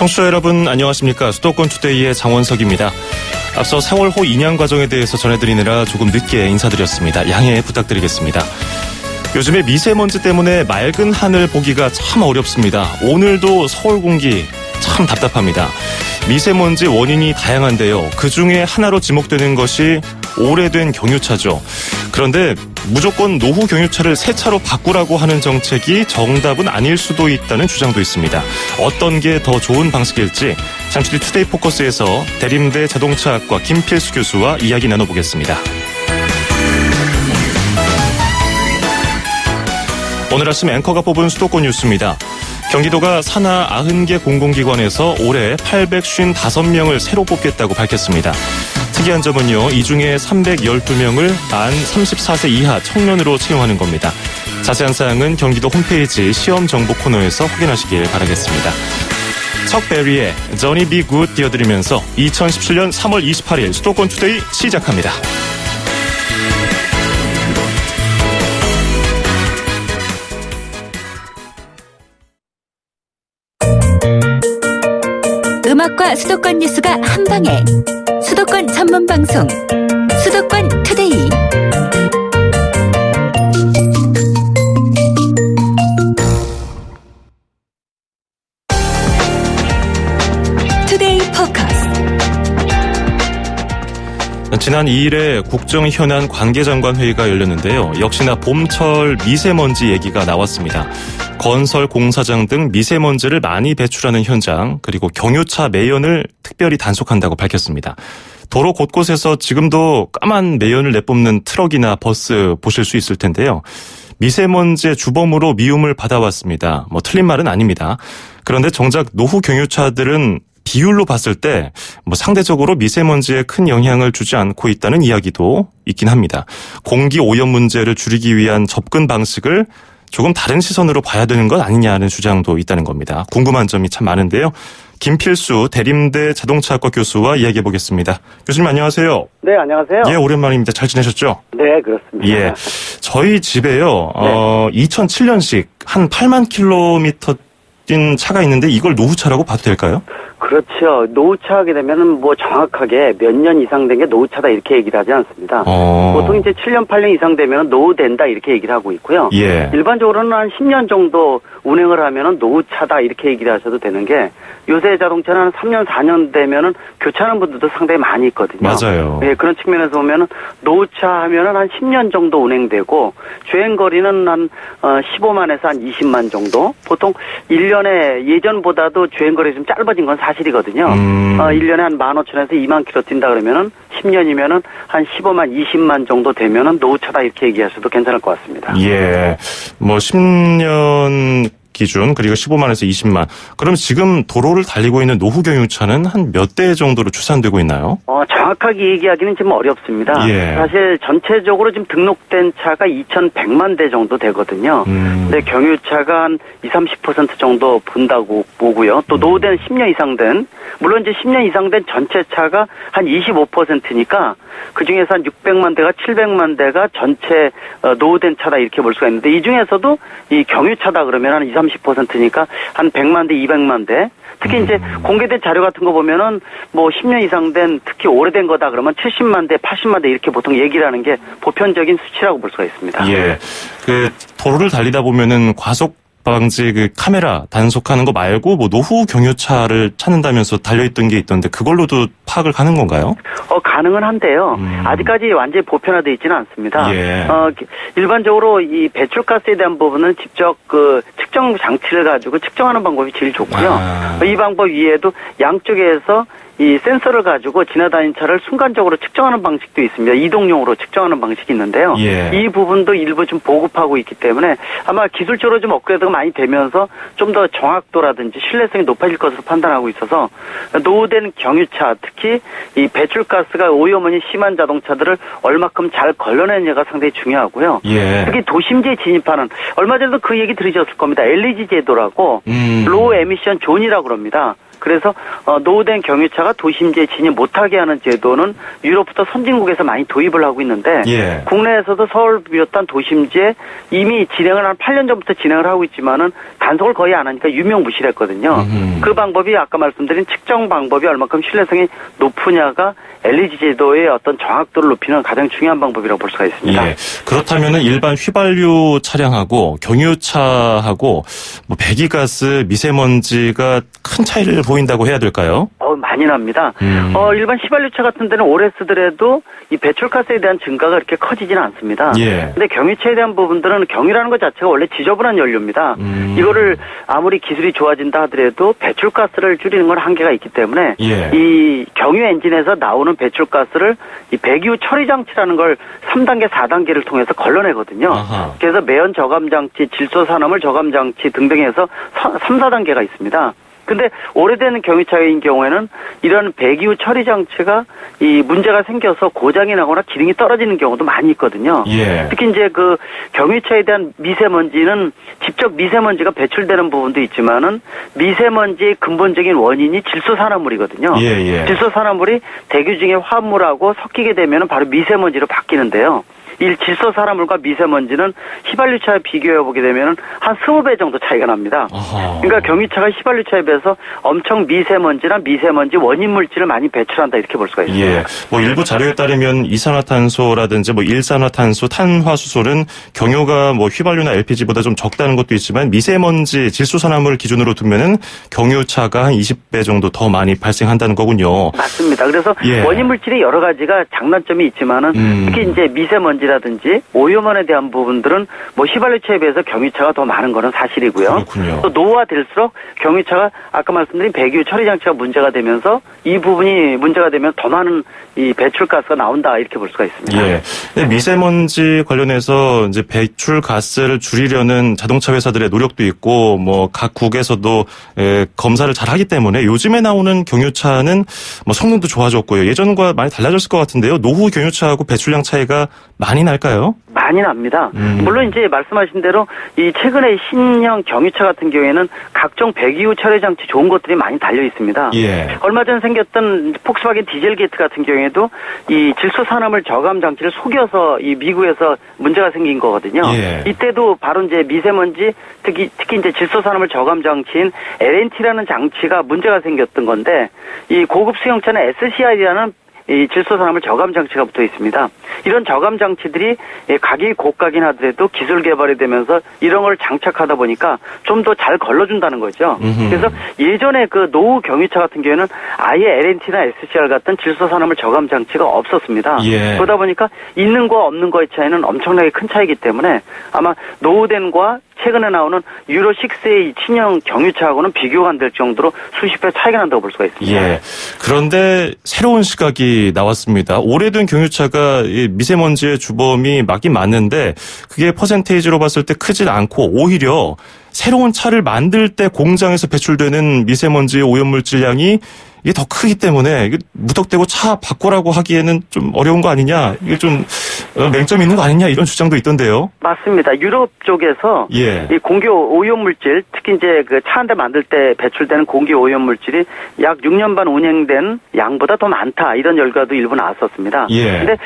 청취자 여러분 안녕하십니까. 수도권 투데이의 장원석입니다. 앞서 세월호 인양 과정에 대해서 전해드리느라 조금 늦게 인사드렸습니다. 양해 부탁드리겠습니다. 요즘에 미세먼지 때문에 맑은 하늘 보기가 참 어렵습니다. 오늘도 서울 공기 참 답답합니다. 미세먼지 원인이 다양한데요. 그중에 하나로 지목되는 것이 오래된 경유차죠. 그런데 무조건 노후 경유차를 새 차로 바꾸라고 하는 정책이 정답은 아닐 수도 있다는 주장도 있습니다. 어떤 게 더 좋은 방식일지 잠시 뒤 투데이 포커스에서 대림대 자동차학과 김필수 교수와 이야기 나눠보겠습니다. 오늘 아침 앵커가 뽑은 수도권 뉴스입니다. 경기도가 산하 90개 공공기관에서 올해 855명을 새로 뽑겠다고 밝혔습니다. 특이한 점은요, 이 중에 312명을 만 34세 이하 청년으로 채용하는 겁니다. 자세한 사항은 경기도 홈페이지 시험 정보 코너에서 확인하시길 바라겠습니다. 척 베리의 Johnny B. Good 띄워드리면서 2017년 3월 28일 수도권 투데이 시작합니다. 음악과 수도권 뉴스가 한방에 수도권 전문 방송 수도권 투데이. 투데이 포커스. 지난 2일에 국정현안 관계장관 회의가 열렸는데요. 역시나 봄철 미세먼지 얘기가 나왔습니다. 건설 공사장 등 미세먼지를 많이 배출하는 현장, 그리고 경유차 매연을 특별히 단속한다고 밝혔습니다. 도로 곳곳에서 지금도 까만 매연을 내뿜는 트럭이나 버스 보실 수 있을 텐데요. 미세먼지의 주범으로 미움을 받아왔습니다. 틀린 말은 아닙니다. 그런데 정작 노후 경유차들은 비율로 봤을 때 상대적으로 미세먼지에 큰 영향을 주지 않고 있다는 이야기도 있긴 합니다. 공기 오염 문제를 줄이기 위한 접근 방식을 조금 다른 시선으로 봐야 되는 것 아니냐는 주장도 있다는 겁니다. 궁금한 점이 참 많은데요. 김필수 대림대 자동차학과 교수와 이야기해 보겠습니다. 교수님 안녕하세요. 네, 안녕하세요. 예, 오랜만입니다. 잘 지내셨죠? 네, 그렇습니다. 예, 저희 집에요. 네. 2007년식 한 8만 킬로미터 뛴 차가 있는데 이걸 노후차라고 봐도 될까요? 그렇죠. 노후차 하게 되면은 정확하게 몇 년 이상 된 게 노후차다 이렇게 얘기를 하지 않습니다. 보통 이제 7년, 8년 이상 되면 노후된다 이렇게 얘기를 하고 있고요. 예. 일반적으로는 한 10년 정도 운행을 하면은 노후차다 이렇게 얘기를 하셔도 되는 게 요새 자동차는 한 3년, 4년 되면은 교체하는 분들도 상당히 많이 있거든요. 맞아요. 예, 그런 측면에서 보면은 노후차 하면은 한 10년 정도 운행되고 주행 거리는 한 15만에서 한 20만 정도. 보통 1년에 예전보다도 주행 거리 좀 짧아진 건 사실이거든요. 1년에 한 15,000에서 2만 킬로 뛴다 그러면은 10년이면은 한 15만, 20만 정도 되면은 노후차다 이렇게 얘기하셔도 괜찮을 것 같습니다. 예. 10년 기준, 그리고 15만에서 20만. 그럼 지금 도로를 달리고 있는 노후 경유차는 한 몇 대 정도로 추산되고 있나요? 정확하게 얘기하기는 좀 어렵습니다. 예. 사실 전체적으로 지금 등록된 차가 2,100만 대 정도 되거든요. 근데 경유차가 한 20-30% 정도 분다고 보고요. 또 노후된 10년 이상 된, 물론 이제 10년 이상 된 전체 차가 한 25%니까 그 중에서 한 600만 대가 700만 대가 전체 노후된 차다 이렇게 볼 수가 있는데 이 중에서도 이 경유차다 그러면 한 20-30%니까 한 100만 대, 200만 대. 특히 이제 공개된 자료 같은 거 보면은 10년 이상 된 특히 오래된 거다 그러면 70만 대, 80만 대 이렇게 보통 얘기를 하는 게 보편적인 수치라고 볼 수가 있습니다. 예. 도로를 달리다 보면은 과속 방지 카메라 단속하는 거 말고 노후 경유차를 찾는다면서 달려있던 게 있던데 그걸로도 파악을 가는 건가요? 가능은 한데요. 아직까지 완전히 보편화되어 있지는 않습니다. 예. 일반적으로 이 배출가스에 대한 부분은 직접 측정 장치를 가지고 측정하는 방법이 제일 좋고요. 이 방법 위에도 양쪽에서 이 센서를 가지고 지나다니는 차를 순간적으로 측정하는 방식도 있습니다. 이동용으로 측정하는 방식이 있는데요. 예. 이 부분도 일부 좀 보급하고 있기 때문에 아마 기술적으로 좀 업그레이드가 많이 되면서 좀 더 정확도라든지 신뢰성이 높아질 것으로 판단하고 있어서 노후된 경유차, 특히 이 배출가스가 오염원이 심한 자동차들을 얼마큼 잘 걸러내느냐가 상당히 중요하고요. 예. 특히 도심지에 진입하는, 얼마 전에도 그 얘기 들으셨을 겁니다. LEG 제도라고 로우 에미션 존이라고 그럽니다. 그래서 노후된 경유차가 도심지에 진입 못하게 하는 제도는 유럽부터 선진국에서 많이 도입을 하고 있는데 예. 국내에서도 서울 비롯한 도심지에 이미 진행을 한 8년 전부터 진행을 하고 있지만은 단속을 거의 안 하니까 유명무실했거든요. 그 방법이 아까 말씀드린 측정 방법이 얼마큼 신뢰성이 높으냐가 LEG 제도의 어떤 정확도를 높이는 가장 중요한 방법이라고 볼 수가 있습니다. 예. 그렇다면은 일반 휘발유 차량하고 경유차하고 뭐 배기가스, 미세먼지가 큰 차이를 보인다고 해야 될까요? 많이 납니다. 일반 휘발유차 같은 데는 오래 쓰더라도 이 배출가스에 대한 증가가 그렇게 커지지는 않습니다. 예. 근데 경유차에 대한 부분들은 경유라는 것 자체가 원래 지저분한 연료입니다. 이거를 아무리 기술이 좋아진다 하더라도 배출가스를 줄이는 건 한계가 있기 때문에 예. 이 경유 엔진에서 나오는 배출가스를 이 배기후 처리 장치라는 걸 3단계, 4단계를 통해서 걸러내거든요. 아하. 그래서 매연 저감 장치, 질소 산화물 저감 장치 등등 해서 3, 4단계가 있습니다. 근데 오래된 경유차인 경우에는 이런 배기후 처리 장치가 이 문제가 생겨서 고장이 나거나 기능이 떨어지는 경우도 많이 있거든요. 예. 특히 이제 그 경유차에 대한 미세먼지는 직접 미세먼지가 배출되는 부분도 있지만은 미세먼지의 근본적인 원인이 질소산화물이거든요. 예. 질소산화물이 대기 중에 화합물하고 섞이게 되면 바로 미세먼지로 바뀌는데요. 이 질소산화물과 미세먼지는 휘발유차에 비교해보게 되면 한 20배 정도 차이가 납니다. 아하. 그러니까 경유차가 휘발유차에 비해서 엄청 미세먼지나 미세먼지 원인 물질을 많이 배출한다 이렇게 볼 수가 있습니다. 예. 뭐 일부 자료에 따르면 이산화탄소라든지 뭐 일산화탄소, 탄화수소는 경유가 뭐 휘발유나 LPG보다 좀 적다는 것도 있지만 미세먼지, 질소산화물 기준으로 두면은 경유차가 한 20배 정도 더 많이 발생한다는 거군요. 맞습니다. 그래서 예. 원인 물질이 여러 가지가 장단점이 있지만은 특히 이제 미세먼지라든지 오염원에 대한 부분들은 뭐 휘발유차에 비해서 경유차가 더 많은 거는 사실이고요. 그렇군요. 또 노후화될수록 경유차가 아까 말씀드린 배기후 처리 장치가 문제가 되면서 이 부분이 문제가 되면 더 많은 이 배출가스가 나온다 이렇게 볼 수가 있습니다. 예. 근데 미세먼지 관련해서 이제 배출가스를 줄이려는 자동차 회사들의 노력도 있고 뭐 각 국에서도 검사를 잘 하기 때문에 요즘에 나오는 경유차는 뭐 성능도 좋아졌고요. 예전과 많이 달라졌을 것 같은데요. 노후 경유차하고 배출량 차이가 많이 날까요? 많이 납니다. 물론 이제 말씀하신 대로 이 최근에 신형 경유차 같은 경우에는 각종 배기후 처리 장치 좋은 것들이 많이 달려 있습니다. 예. 얼마 전 생겼던 폭스바겐 디젤 게이트 같은 경우에도 이 질소산화물 저감 장치를 속여서 이 미국에서 문제가 생긴 거거든요. 예. 이때도 바로 이제 미세먼지 특히 이제 질소산화물 저감 장치인 LNT라는 장치가 문제가 생겼던 건데 이 고급 수용차는 SCR이라는 이 질소산화물 저감 장치가 붙어 있습니다. 이런 저감 장치들이 가격이 고가긴 하더라도 기술 개발이 되면서 이런 걸 장착하다 보니까 좀 더 잘 걸러준다는 거죠. 그래서 예전에 그 노후 경유차 같은 경우에는 아예 LNT나 SCR 같은 질소산화물 저감 장치가 없었습니다. 예. 그러다 보니까 있는 거와 없는 거의 차이는 엄청나게 큰 차이기 때문에 아마 노후된 거와 최근에 나오는 유로 6의 친형 경유차하고는 비교가 안 될 정도로 수십 배 차이가 난다고 볼 수가 있습니다. 예. 그런데 새로운 시각이 나왔습니다. 오래된 경유차가 미세먼지의 주범이 맞긴 맞는데 그게 퍼센테이지로 봤을 때 크질 않고 오히려 새로운 차를 만들 때 공장에서 배출되는 미세먼지의 오염물질량이 이게 더 크기 때문에 이게 무턱대고 차 바꾸라고 하기에는 좀 어려운 거 아니냐, 이게 좀 맹점이 있는 거 아니냐 이런 주장도 있던데요. 맞습니다. 유럽 쪽에서 예. 이 공기 오염물질, 특히 이제 그 차 한 대 만들 때 배출되는 공기 오염물질이 약 6년 반 운행된 양보다 더 많다 이런 결과도 일부 나왔었습니다. 예. 근데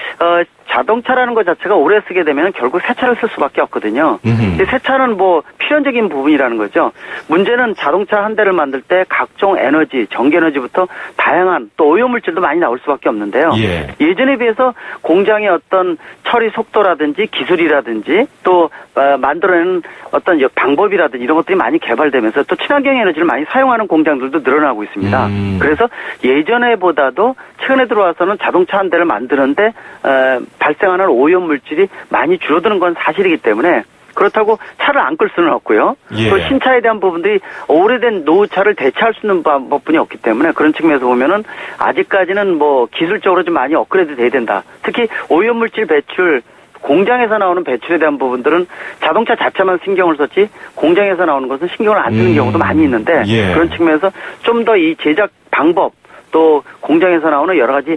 자동차라는 것 자체가 오래 쓰게 되면 결국 새 차를 쓸 수밖에 없거든요. 근데 새 차는 뭐 필연적인 부분이라는 거죠. 문제는 자동차 한 대를 만들 때 각종 에너지, 전기 에너지부터 다양한 또 오염물질도 많이 나올 수밖에 없는데요. 예. 예전에 비해서 공장의 어떤 처리 속도라든지 기술이라든지 또 만들어내는 어떤 방법이라든지 이런 것들이 많이 개발되면서 또 친환경 에너지를 많이 사용하는 공장들도 늘어나고 있습니다. 그래서 예전에보다도 최근에 들어와서는 자동차 한 대를 만드는데 발생하는 오염물질이 많이 줄어드는 건 사실이기 때문에 그렇다고 차를 안 끌 수는 없고요. 예. 또 신차에 대한 부분들이 오래된 노후차를 대체할 수 있는 방법뿐이 없기 때문에 그런 측면에서 보면은 아직까지는 뭐 기술적으로 좀 많이 업그레이드 돼야 된다. 특히 오염물질 배출 공장에서 나오는 배출에 대한 부분들은 자동차 자체만 신경을 썼지 공장에서 나오는 것은 신경을 안 쓰는 경우도 많이 있는데 예. 그런 측면에서 좀 더 이 제작 방법 또 공장에서 나오는 여러 가지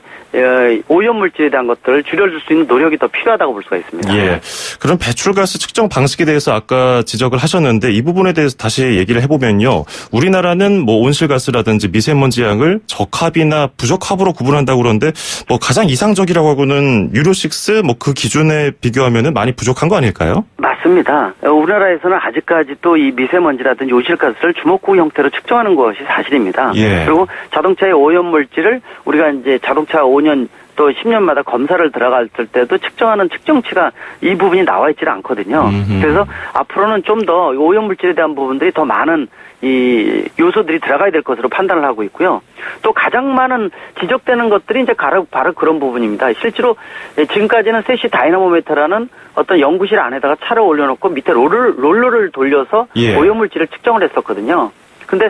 오염물질에 대한 것들을 줄여줄 수 있는 노력이 더 필요하다고 볼 수가 있습니다. 예. 그럼 배출가스 측정 방식에 대해서 아까 지적을 하셨는데 이 부분에 대해서 다시 얘기를 해보면요. 우리나라는 뭐 온실가스라든지 미세먼지 양을 적합이나 부적합으로 구분한다고 그러는데 뭐 가장 이상적이라고 하고는 유로6 뭐 그 기준에 비교하면은 많이 부족한 거 아닐까요? 맞습니다. 우리나라에서는 아직까지 또 이 미세먼지라든지 온실가스를 주먹구 형태로 측정하는 것이 사실입니다. 예. 그리고 자동차의 오염물질을 우리가 이제 자동차 5년 또 10년마다 검사를 들어갈 때도 측정하는 측정치가 이 부분이 나와 있지는 않거든요. 그래서 앞으로는 좀 더 오염물질에 대한 부분들이 더 많은 이 요소들이 들어가야 될 것으로 판단을 하고 있고요. 또 가장 많은 지적되는 것들이 이제 바로 그런 부분입니다. 실제로 지금까지는 세시 다이나모미터라는 어떤 연구실 안에다가 차를 올려놓고 밑에 롤러를 돌려서 예. 오염물질을 측정을 했었거든요. 근데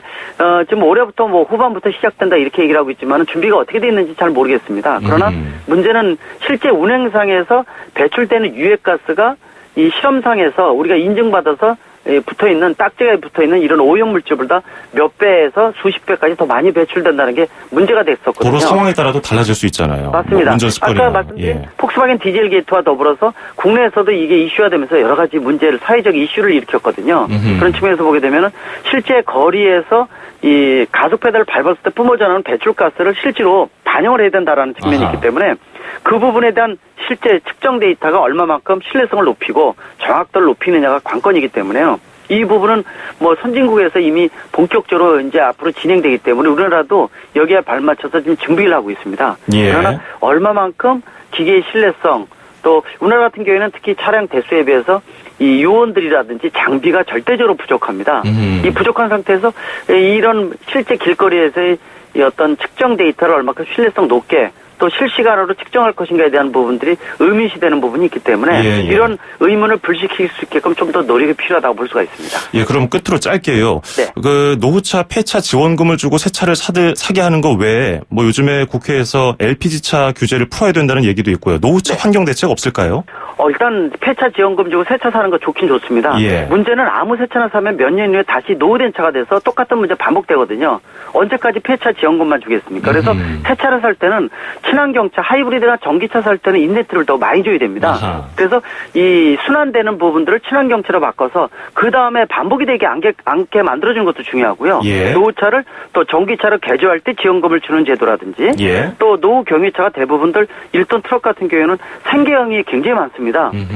지금 올해부터 뭐 후반부터 시작된다 이렇게 얘기를 하고 있지만 준비가 어떻게 돼 있는지 잘 모르겠습니다. 그러나 문제는 실제 운행상에서 배출되는 유해가스가 이 실험상에서 우리가 인증받아서 붙어있는 딱지가 붙어있는 이런 오염물질보다 몇 배에서 수십 배까지 더 많이 배출된다는 게 문제가 됐었거든요. 도로 상황에 따라도 달라질 수 있잖아요. 맞습니다. 뭐 운전 습관이나. 아까 말씀드린 폭스바겐 디젤 게이트와 더불어서 국내에서도 이게 이슈화되면서 여러 가지 문제를 사회적 이슈를 일으켰거든요. 그런 측면에서 보게 되면은 실제 거리에서 이 가속 페달을 밟았을 때 뿜어져 나오는 배출가스를 실제로 반영을 해야 된다라는 측면이 있기 때문에 그 부분에 대한 실제 측정 데이터가 얼마만큼 신뢰성을 높이고 정확도를 높이느냐가 관건이기 때문에요. 이 부분은 뭐 선진국에서 이미 본격적으로 이제 앞으로 진행되기 때문에 우리나라도 여기에 발맞춰서 지금 준비를 하고 있습니다. 예. 그러나 얼마만큼 기계의 신뢰성 또 우리나라 같은 경우에는 특히 차량 대수에 비해서 이 요원들이라든지 장비가 절대적으로 부족합니다. 이 부족한 상태에서 이런 실제 길거리에서의 이 어떤 측정 데이터를 얼마큼 신뢰성 높게 또 실시간으로 측정할 것인가에 대한 부분들이 의미시되는 부분이 있기 때문에 예. 이런 의문을 불식시킬 수 있게끔 좀 더 노력이 필요하다고 볼 수가 있습니다. 예, 그럼 끝으로 짧게요. 네. 그 노후차 폐차 지원금을 주고 새 차를 사게 하는 거 외에 뭐 요즘에 국회에서 LPG차 규제를 풀어야 된다는 얘기도 있고요. 노후차 환경 대책 없을까요? 일단 폐차 지원금 주고 새 차 사는 거 좋긴 좋습니다. 예. 문제는 아무 새 차나 사면 몇 년 후에 다시 노후된 차가 돼서 똑같은 문제 반복되거든요. 언제까지 폐차 지원금만 주겠습니까? 그래서 새 차를 살 때는 친환경차, 하이브리드나 전기차 살 때는 인센티브를 더 많이 줘야 됩니다. 아하. 그래서 이 순환되는 부분들을 친환경차로 바꿔서 그 다음에 반복이 되지 않게 만들어주는 것도 중요하고요. 예. 노후차를 또 전기차로 개조할 때 지원금을 주는 제도라든지 예. 또 노후 경유차가 대부분들 1톤 트럭 같은 경우에는 생계형이 굉장히 많습니다.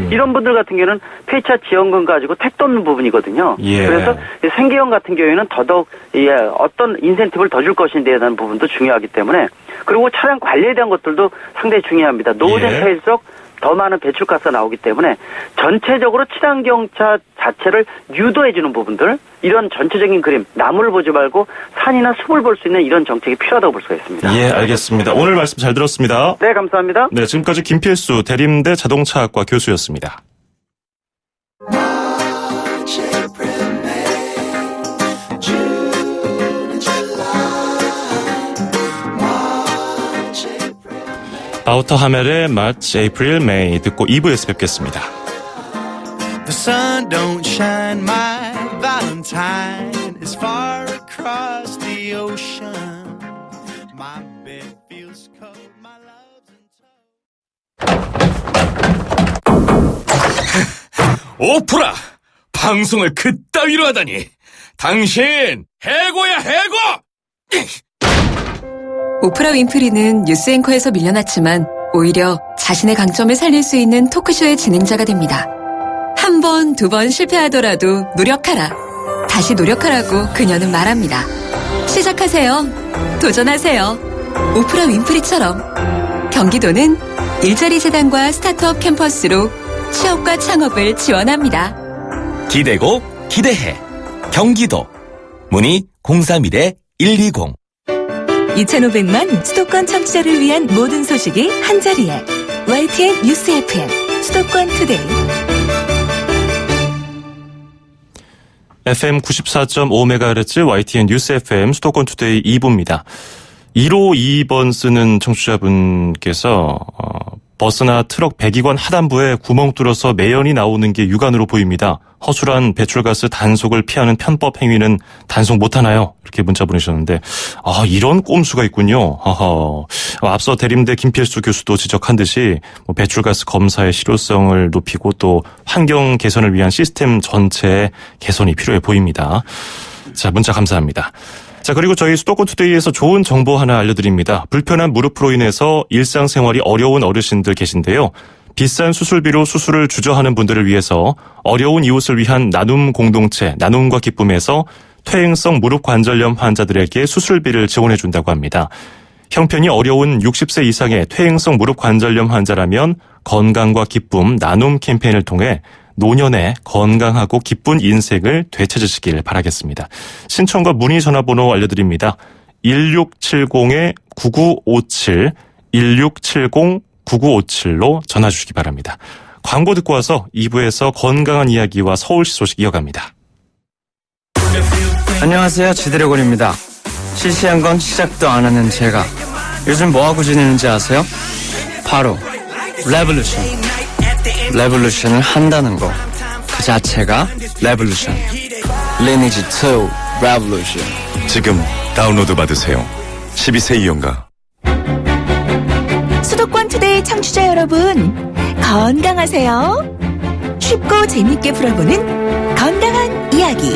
이런 분들 같은 경우는 폐차 지원금 가지고 택 돋는 부분이거든요. 예. 그래서 생계형 같은 경우에는 더더욱 어떤 인센티브를 더 줄 것인지에 대한 부분도 중요하기 때문에 그리고 차량 관리에 대한 것들도 상당히 중요합니다. 노후된 예. 차일수록 더 많은 배출가스가 나오기 때문에 전체적으로 친환경차 자체를 유도해주는 부분들 이런 전체적인 그림 나무를 보지 말고 산이나 숲을 볼 수 있는 이런 정책이 필요하다고 볼 수가 있습니다. 예, 알겠습니다. 오늘 말씀 잘 들었습니다. 네, 감사합니다. 네, 지금까지 김필수 대림대 자동차학과 교수였습니다. 바우터 하멜의 March, April, May 듣고 2부에서 뵙겠습니다. The sun don't shine, my Valentine is far across the ocean. My bed feels cold, my love's in 오프라! 방송을 그따위로 하다니! 당신 해고야 해고! 오프라 윈프리는 뉴스 앵커에서 밀려났지만 오히려 자신의 강점을 살릴 수 있는 토크쇼의 진행자가 됩니다. 한 번, 두 번 실패하더라도 노력하라. 다시 노력하라고 그녀는 말합니다. 시작하세요. 도전하세요. 오프라 윈프리처럼. 경기도는 일자리 재단과 스타트업 캠퍼스로 취업과 창업을 지원합니다. 기대고 기대해. 경기도. 문의 031-120. 2,500만 수도권 청취자를 위한 모든 소식이 한자리에 YTN 뉴스 FM 수도권 투데이 FM 94.5MHz YTN 뉴스 FM 수도권 투데이 2부입니다. 152번 쓰는 청취자분께서 버스나 트럭 배기관 하단부에 구멍 뚫어서 매연이 나오는 게 육안으로 보입니다. 허술한 배출가스 단속을 피하는 편법 행위는 단속 못하나요? 이렇게 문자 보내셨는데 이런 꼼수가 있군요. 앞서 대림대 김필수 교수도 지적한 듯이 배출가스 검사의 실효성을 높이고 또 환경 개선을 위한 시스템 전체의 개선이 필요해 보입니다. 자, 문자 감사합니다. 자, 그리고 저희 수도권 투데이에서 좋은 정보 하나 알려드립니다. 불편한 무릎으로 인해서 일상생활이 어려운 어르신들 계신데요. 비싼 수술비로 수술을 주저하는 분들을 위해서 어려운 이웃을 위한 나눔 공동체, 나눔과 기쁨에서 퇴행성 무릎 관절염 환자들에게 수술비를 지원해준다고 합니다. 형편이 어려운 60세 이상의 퇴행성 무릎 관절염 환자라면 건강과 기쁨, 나눔 캠페인을 통해 노년에 건강하고 기쁜 인생을 되찾으시길 바라겠습니다. 신청과 문의 전화번호 알려드립니다. 1670-9957, 1670-9957로 전화 주시기 바랍니다. 광고 듣고 와서 2부에서 건강한 이야기와 서울시 소식 이어갑니다. 안녕하세요, 지드래곤입니다. 실시한 건 시작도 안 하는 제가 요즘 뭐하고 지내는지 아세요? 바로 레볼루션. 레볼루션을 한다는 거 그 자체가 레볼루션. 리니지 2 레볼루션. 지금 다운로드 받으세요. 12세 이용가. 수도권 투데이 청취자 여러분, 건강하세요. 쉽고 재밌게 풀어보는 건강한 이야기.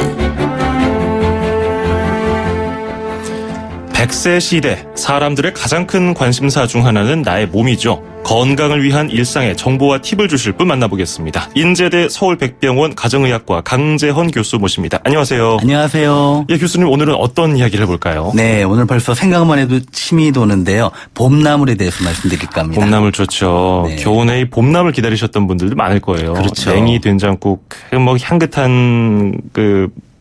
100세 시대, 사람들의 가장 큰 관심사 중 하나는 나의 몸이죠. 건강을 위한 일상의 정보와 팁을 주실 분 만나보겠습니다. 인제대 서울백병원 가정의학과 강재헌 교수 모십니다. 안녕하세요. 안녕하세요. 예, 교수님 오늘은 어떤 이야기를 해볼까요? 네, 오늘 벌써 생각만 해도 침이 도는데요. 봄나물에 대해서 말씀드릴까 합니다. 봄나물 좋죠. 네. 겨우내 이 봄나물 기다리셨던 분들도 많을 거예요. 그렇죠. 냉이, 된장국, 향긋한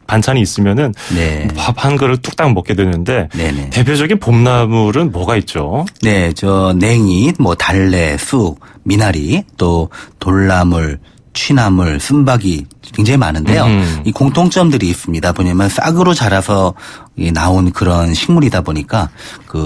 반찬이 있으면은 네. 밥 한 그릇 뚝딱 먹게 되는데 네네. 대표적인 봄나물은 뭐가 있죠? 네, 냉이, 달래, 쑥, 미나리, 또 돌나물, 취나물, 쓴바귀 굉장히 많은데요. 이 공통점들이 있습니다. 뭐냐면 싹으로 자라서 나온 그런 식물이다 보니까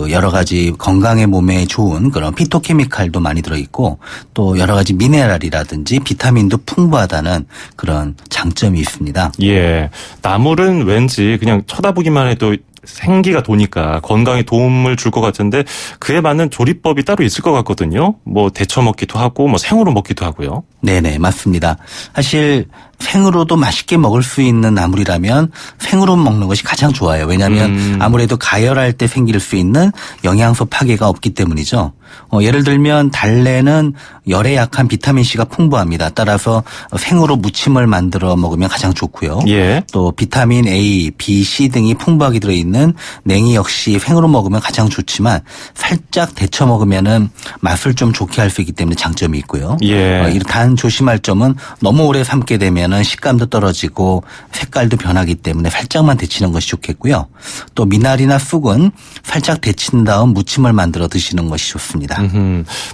여러 가지 건강에 몸에 좋은 그런 피토케미칼도 많이 들어있고 또 여러 가지 미네랄이라든지 비타민도 풍부하다는 그런 장점이 있습니다. 예. 나물은 왠지 그냥 쳐다보기만 해도 생기가 도니까 건강에 도움을 줄 것 같은데 그에 맞는 조리법이 따로 있을 것 같거든요. 데쳐 먹기도 하고 생으로 먹기도 하고요. 네네, 맞습니다. 사실 생으로도 맛있게 먹을 수 있는 나물이라면 생으로 먹는 것이 가장 좋아요. 왜냐하면 아무래도 가열할 때 생길 수 있는 영양소 파괴가 없기 때문이죠. 예를 들면 달래는 열에 약한 비타민C가 풍부합니다. 따라서 생으로 무침을 만들어 먹으면 가장 좋고요. 예. 또 비타민 A, B, C 등이 풍부하게 들어있는 냉이 역시 생으로 먹으면 가장 좋지만 살짝 데쳐 먹으면은 맛을 좀 좋게 할 수 있기 때문에 장점이 있고요. 예. 단 조심할 점은 너무 오래 삶게 되면은 식감도 떨어지고 색깔도 변하기 때문에 살짝만 데치는 것이 좋겠고요. 또 미나리나 쑥은 살짝 데친 다음 무침을 만들어 드시는 것이 좋습니다.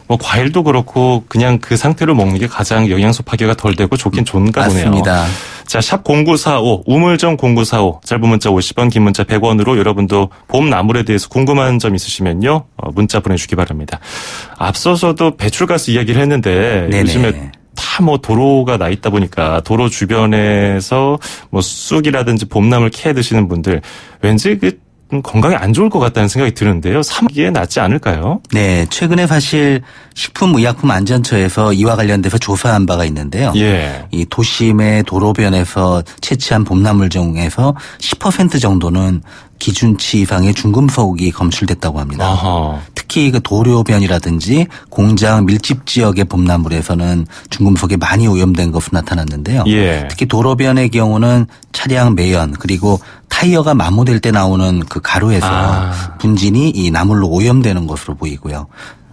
과일도 그렇고 그냥 그 상태로 먹는 게 가장 영양소 파괴가 덜 되고 좋긴 좋은가 보네요. 맞습니다. 자, 샵 0945, 우물정 0945, 짧은 문자 50원, 긴 문자 100원으로 여러분도 봄나물에 대해서 궁금한 점 있으시면요. 문자 보내주기 바랍니다. 앞서서도 배출가스 이야기를 했는데 네네. 요즘에 다 도로가 나 있다 보니까 도로 주변에서 쑥이라든지 봄나물 캐 드시는 분들 왠지 건강에 안 좋을 것 같다는 생각이 드는데요. 삼기에 낫지 않을까요? 네, 최근에 사실 식품의약품안전처에서 이와 관련돼서 조사한 바가 있는데요. 예. 이 도심의 도로변에서 채취한 봄나물 중에서 10% 정도는 기준치 이상의 중금속이 검출됐다고 합니다. 아하. 특히 도로변이라든지 공장 밀집 지역의 봄나물에서는 중금속이 많이 오염된 것으로 나타났는데요. 예. 특히 도로변의 경우는 차량 매연 그리고 타이어가 마모될 때 나오는 그 가루에서 분진이 이 나물로 오염되는 것으로 보이고요.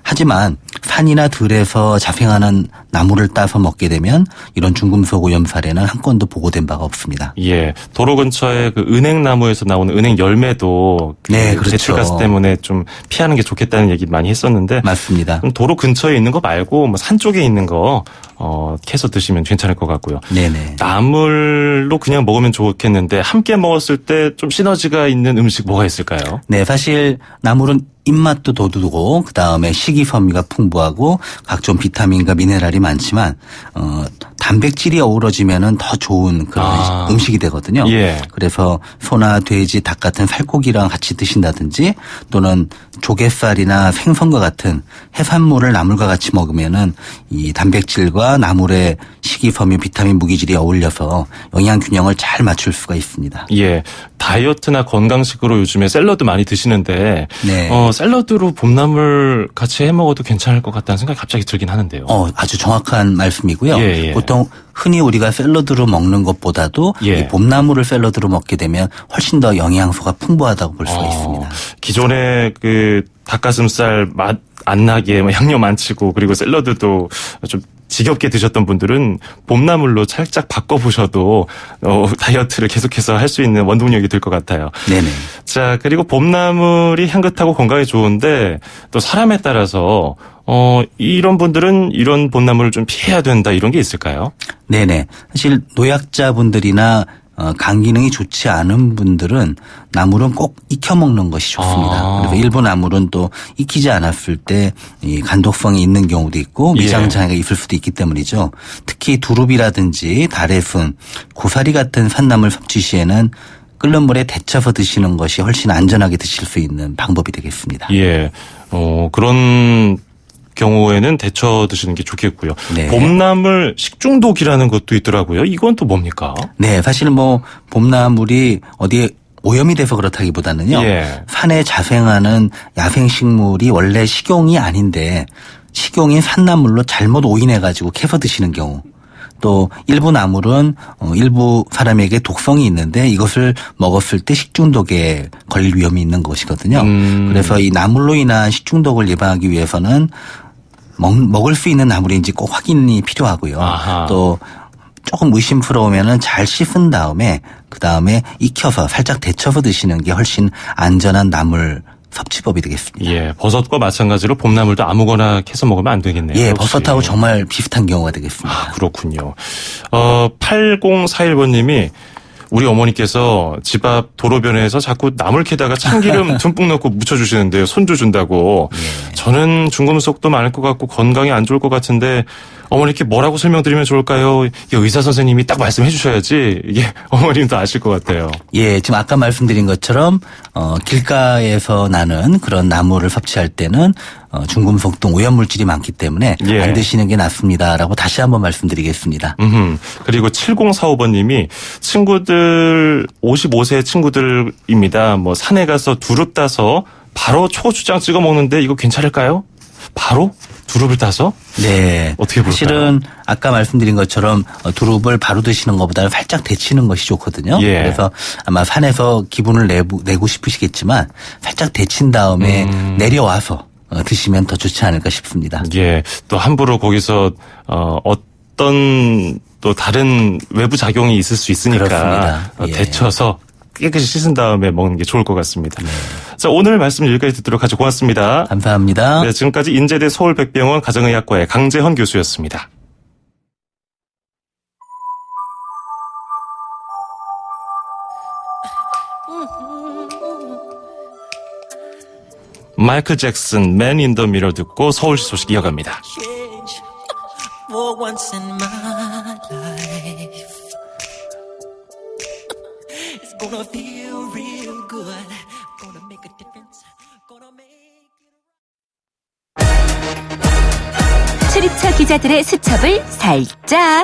하지만 산이나 들에서 자생하는 나무를 따서 먹게 되면 이런 중금속 오염 사례는 한 건도 보고된 바가 없습니다. 예, 도로 근처에 은행나무에서 나오는 은행 열매도 네, 그렇죠. 배출가스 때문에 좀 피하는 게 좋겠다는 얘기 많이 했었는데 맞습니다. 그럼 도로 근처에 있는 거 말고 산 쪽에 있는 거 캐서 드시면 괜찮을 것 같고요. 네네. 나물로 그냥 먹으면 좋겠는데 함께 먹었을 때 좀 시너지가 있는 음식 뭐가 있을까요? 네, 사실 나물은 입맛도 돋우고 그다음에 식이섬유가 풍부하고 각종 비타민과 미네랄이 많지만 단백질이 어우러지면은 더 좋은 그런 음식이 되거든요. 예. 그래서 소나 돼지, 닭 같은 살코기랑 같이 드신다든지 또는 조갯살이나 생선과 같은 해산물을 나물과 같이 먹으면은 이 단백질과 나물의 식이섬유, 비타민, 무기질이 어울려서 영양 균형을 잘 맞출 수가 있습니다. 예. 다이어트나 건강식으로 요즘에 샐러드 많이 드시는데 네. 샐러드로 봄나물 같이 해 먹어도 괜찮을 것 같다는 생각이 갑자기 들긴 하는데요. 아주 정확한 말씀이고요. 예, 예. 보통 흔히 우리가 샐러드로 먹는 것보다도 예. 이 봄나물을 샐러드로 먹게 되면 훨씬 더 영양소가 풍부하다고 볼 수가 있습니다. 기존에 그 닭가슴살 맛 안 나게 양념 안 치고 그리고 샐러드도 좀 지겹게 드셨던 분들은 봄나물로 살짝 바꿔보셔도 다이어트를 계속해서 할 수 있는 원동력이 될 것 같아요. 네네. 자, 그리고 봄나물이 향긋하고 건강에 좋은데 또 사람에 따라서 이런 분들은 이런 봄나물을 좀 피해야 된다 이런 게 있을까요? 네네. 사실 노약자분들이나 간 기능이 좋지 않은 분들은 나물은 꼭 익혀 먹는 것이 좋습니다. 그래서 일부 나물은 또 익히지 않았을 때 이 간독성이 있는 경우도 있고 위장 장애가 있을 수도 있기 때문이죠. 특히 두릅이라든지 달의순, 고사리 같은 산나물 섭취 시에는 끓는 물에 데쳐서 드시는 것이 훨씬 안전하게 드실 수 있는 방법이 되겠습니다. 예. 그런 경우에는 데쳐 드시는 게 좋겠고요. 네. 봄나물 식중독이라는 것도 있더라고요. 이건 또 뭡니까? 네, 사실 뭐 봄나물이 어디에 오염이 돼서 그렇다기보다는요. 예. 산에 자생하는 야생식물이 원래 식용이 아닌데 식용인 산나물로 잘못 오인해가지고 캐서 드시는 경우. 또 일부 나물은 일부 사람에게 독성이 있는데 이것을 먹었을 때 식중독에 걸릴 위험이 있는 것이거든요. 그래서 이 나물로 인한 식중독을 예방하기 위해서는 먹을 수 있는 나물인지 꼭 확인이 필요하고요. 아하. 또 조금 의심스러우면은 잘 씻은 다음에 그 다음에 익혀서 살짝 데쳐서 드시는 게 훨씬 안전한 나물 섭취법이 되겠습니다. 예, 버섯과 마찬가지로 봄나물도 아무거나 캐서 먹으면 안 되겠네요. 예, 역시. 버섯하고 정말 비슷한 경우가 되겠습니다. 그렇군요. 8041번님이 우리 어머니께서 집 앞 도로변에서 자꾸 나물 캐다가 참기름 듬뿍 넣고 묻혀주시는데요. 손주 준다고. 예. 저는 중금속도 많을 것 같고 건강에 안 좋을 것 같은데 어머니께 뭐라고 설명드리면 좋을까요? 이게 의사 선생님이 딱 말씀해 주셔야지 이게 어머님도 아실 것 같아요. 예, 지금 아까 말씀드린 것처럼 길가에서 나는 그런 나물을 섭취할 때는 중금속 등 오염물질이 많기 때문에 예. 안 드시는 게 낫습니다라고 다시 한번 말씀드리겠습니다. 그리고 7045번님이 친구들 55세 친구들입니다. 뭐 산에 가서 두릅 따서 바로 초고추장 찍어 먹는데 이거 괜찮을까요? 바로 두릅을 따서? 네. 어떻게 볼까요? 사실은 아까 말씀드린 것처럼 두릅을 바로 드시는 것보다는 살짝 데치는 것이 좋거든요. 예. 그래서 아마 산에서 기분을 내고 싶으시겠지만 살짝 데친 다음에 내려와서 드시면 더 좋지 않을까 싶습니다. 예. 또 함부로 거기서 어떤 또 다른 외부 작용이 있을 수 있으니까 그렇습니다. 예. 데쳐서 깨끗이 씻은 다음에 먹는 게 좋을 것 같습니다. 자, 오늘 말씀 여기까지 듣도록 하죠. 고맙습니다. 감사합니다. 네, 지금까지 인제대 서울백병원 가정의학과의 강재헌 교수였습니다. 마이클 잭슨 맨 인 더 미러 듣고 서울시 소식 이어갑니다. For once in my life, it's gonna feel real good. Gonna make a difference. Gonna make. 출입처 기자들의 수첩을 살짝.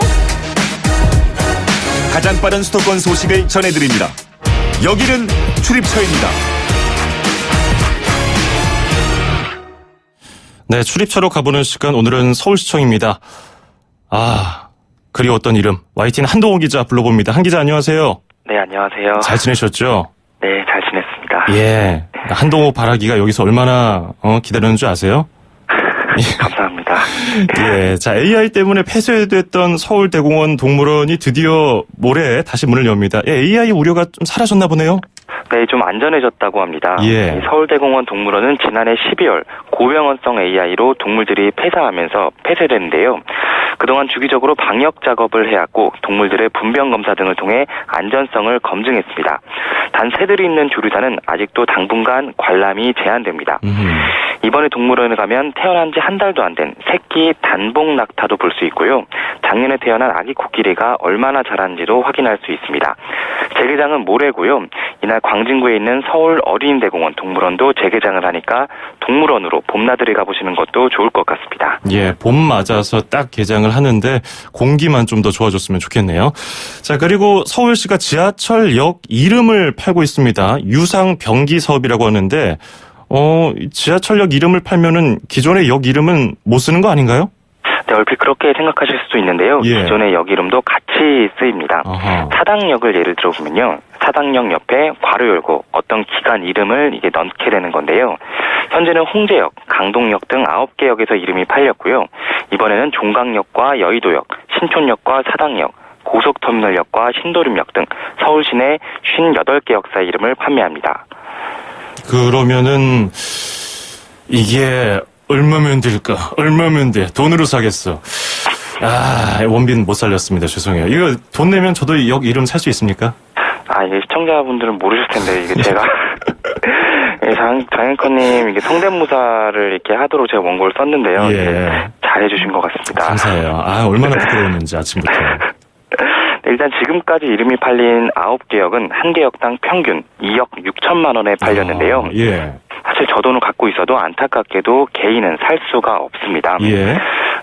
가장 빠른 수도권 소식을 전해드립니다. 여기는 출입처입니다. 네, 출입처로 가보는 시간 오늘은 서울시청입니다. 그리웠던 이름 YTN 한동호 기자 불러봅니다. 한 기자 안녕하세요. 네, 안녕하세요. 잘 지내셨죠? 네, 잘 지냈습니다. 예, 한동호 발하기가 여기서 얼마나 기다렸는 줄 아세요? 감사합니다. 예, 자 AI 때문에 폐쇄됐던 서울대공원 동물원이 드디어 모레 다시 문을 엽니다. 예, AI 우려가 좀 사라졌나 보네요. 네, 좀 안전해졌다고 합니다. 예. 서울대공원 동물원은 지난해 12월 고병원성 AI로 동물들이 폐사되는데요. 그동안 주기적으로 방역 작업을 해왔고 동물들의 분변 검사 등을 통해 안전성을 검증했습니다. 단 새들이 있는 조류단은 아직도 당분간 관람이 제한됩니다. 이번에 동물원에 가면 태어난 지 한 달도 안 된 새끼 단봉 낙타도 볼 수 있고요. 작년에 태어난 아기 코끼리가 얼마나 자랐는지도 확인할 수 있습니다. 재개장은 모레고요. 이날 광진구에 있는 서울 어린이대공원 동물원도 재개장을 하니까 동물원으로 봄나들이 가보시는 것도 좋을 것 같습니다. 예, 봄 맞아서 딱 개장을 하는데 공기만 좀 더 좋아졌으면 좋겠네요. 자, 그리고 서울시가 지하철역 이름을 팔고 있습니다. 유상병기 사업이라고 하는데 지하철역 이름을 팔면은 기존의 역 이름은 못 쓰는 거 아닌가요? 네, 얼핏 그렇게 생각하실 수도 있는데요. 예. 기존의 역 이름도 같이 쓰입니다. 사당역을 예를 들어보면요. 사당역 옆에 괄호 열고 어떤 기간 이름을 이게 넣게 되는 건데요. 현재는 홍제역, 강동역 등 9개 역에서 이름이 팔렸고요. 이번에는 종강역과 여의도역, 신촌역과 사당역, 고속터미널역과 신도림역 등 서울 시내 58개 역사 이름을 판매합니다. 그러면은 이게 얼마면 될까? 얼마면 돼? 돈으로 사겠어. 원빈 못 살렸습니다. 죄송해요. 이거 돈 내면 저도 역 이름 살 수 있습니까? 이게 시청자분들은 모르실 텐데, 이게 제가, 장앵커님, 이게 성대모사를 이렇게 하도록 제가 원고를 썼는데요. 예. 잘해주신 것 같습니다. 감사해요. 얼마나 부끄러웠는지, 아침부터. 일단 지금까지 이름이 팔린 9개 역은 한 개 역당 평균 2억 6천만 원에 팔렸는데요. 예. 사실 저 돈을 갖고 있어도 안타깝게도 개인은 살 수가 없습니다. 예.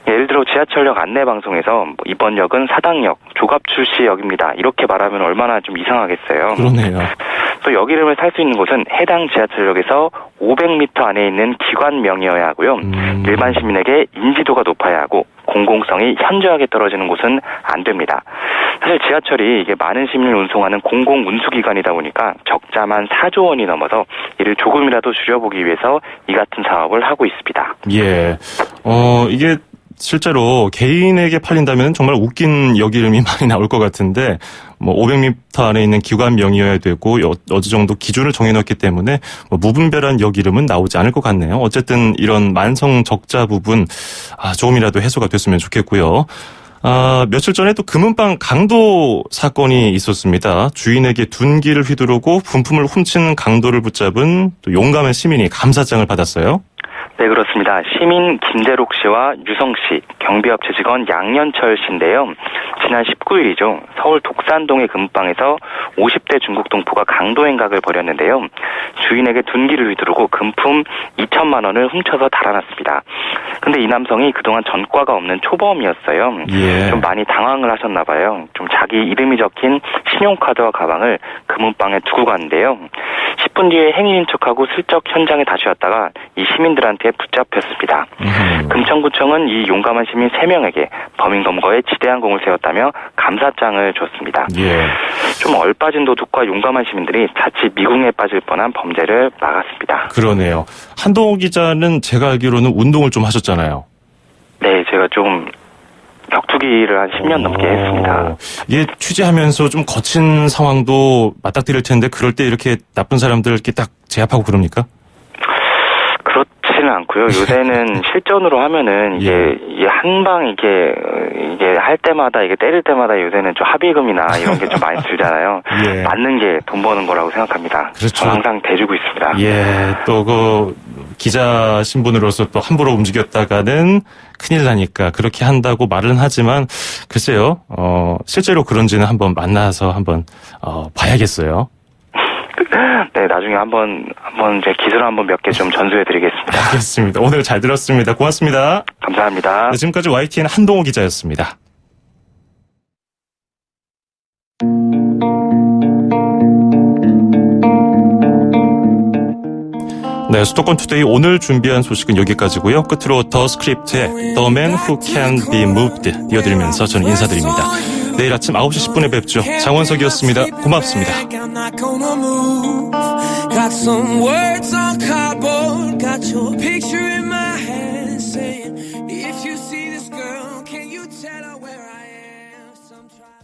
예를 들어 지하철역 안내방송에서 이번 역은 사당역, 조갑출시역입니다. 이렇게 말하면 얼마나 좀 이상하겠어요. 그러네요. 또 역 이름을 살 수 있는 곳은 해당 지하철역에서 500m 안에 있는 기관명이어야 하고요. 일반 시민에게 인지도가 높아야 하고 공공성이 현저하게 떨어지는 곳은 안 됩니다. 사실 지하철이 이게 많은 시민을 운송하는 공공운수기관이다 보니까 적자만 4조 원이 넘어서 이를 조금이라도 줄여보기 위해서 이 같은 사업을 하고 있습니다. 예. 이게 실제로 개인에게 팔린다면 정말 웃긴 역 이름이 많이 나올 것 같은데 500m 안에 있는 기관명이어야 되고 어느 정도 기준을 정해놨기 때문에 무분별한 역 이름은 나오지 않을 것 같네요. 어쨌든 이런 만성 적자 부분 조금이라도 해소가 됐으면 좋겠고요. 며칠 전에 또 금은방 강도 사건이 있었습니다. 주인에게 둔기를 휘두르고 분품을 훔친 강도를 붙잡은 또 용감한 시민이 감사장을 받았어요. 네, 그렇습니다. 시민 김대록 씨와 유성 씨, 경비업체 직원 양년철 씨인데요. 지난 19일이죠. 서울 독산동의 금방에서 50대 중국 동포가 강도 행각을 벌였는데요. 주인에게 둔기를 휘두르고 금품 2천만 원을 훔쳐서 달아났습니다. 근데 이 남성이 그동안 전과가 없는 초범이었어요. 예. 좀 많이 당황을 하셨나 봐요. 좀 자기 이름이 적힌 신용카드와 가방을 금은방에 두고 갔는데요. 10분 뒤에 행인인 척하고 슬쩍 현장에 다시 왔다가 이 시민들한테 붙잡혔습니다. 금천구청은 이 용감한 시민 3명에게 범인 검거에 지대한 공을 세웠다며 감사장을 줬습니다. 예. 좀 얼빠진 도둑과 용감한 시민들이 자칫 미궁에 빠질 뻔한 범죄를 막았습니다. 그러네요. 한동호 기자는 제가 알기로는 운동을 좀 하셨잖아요. 네, 제가 좀 격투기를 한 10년 넘게 했습니다. 이게 취재하면서 좀 거친 상황도 맞닥뜨릴 텐데 그럴 때 이렇게 나쁜 사람들 이렇게 딱 제압하고 그럽니까? 그렇지는 않고요. 요새는 실전으로 하면은 이게 한방 이게 할 때마다 이게 때릴 때마다 요새는 좀 합의금이나 이런 게 좀 많이 들잖아요. 예. 맞는 게 돈 버는 거라고 생각합니다. 그렇죠. 저는 항상 대주고 있습니다. 예, 또 기자 신분으로서 또 함부로 움직였다가는 큰일 나니까 그렇게 한다고 말은 하지만 글쎄요, 실제로 그런지는 한번 만나서 한번 봐야겠어요. 네, 나중에 한번 제 기술을 한번 몇 개 좀 전수해드리겠습니다. 알겠습니다. 오늘 잘 들었습니다. 고맙습니다. 감사합니다. 네, 지금까지 YTN 한동호 기자였습니다. 네, 수도권 투데이 오늘 준비한 소식은 여기까지고요. 끝으로 더 스크립트의 The Man Who Can Be Moved 띄워드리면서 저는 인사드립니다. 내일 아침 9시 10분에 뵙죠. 장원석이었습니다. 고맙습니다. Got some words on cardboard, got your picture in my hand saying, if you see this girl, can you tell her where I am? Some try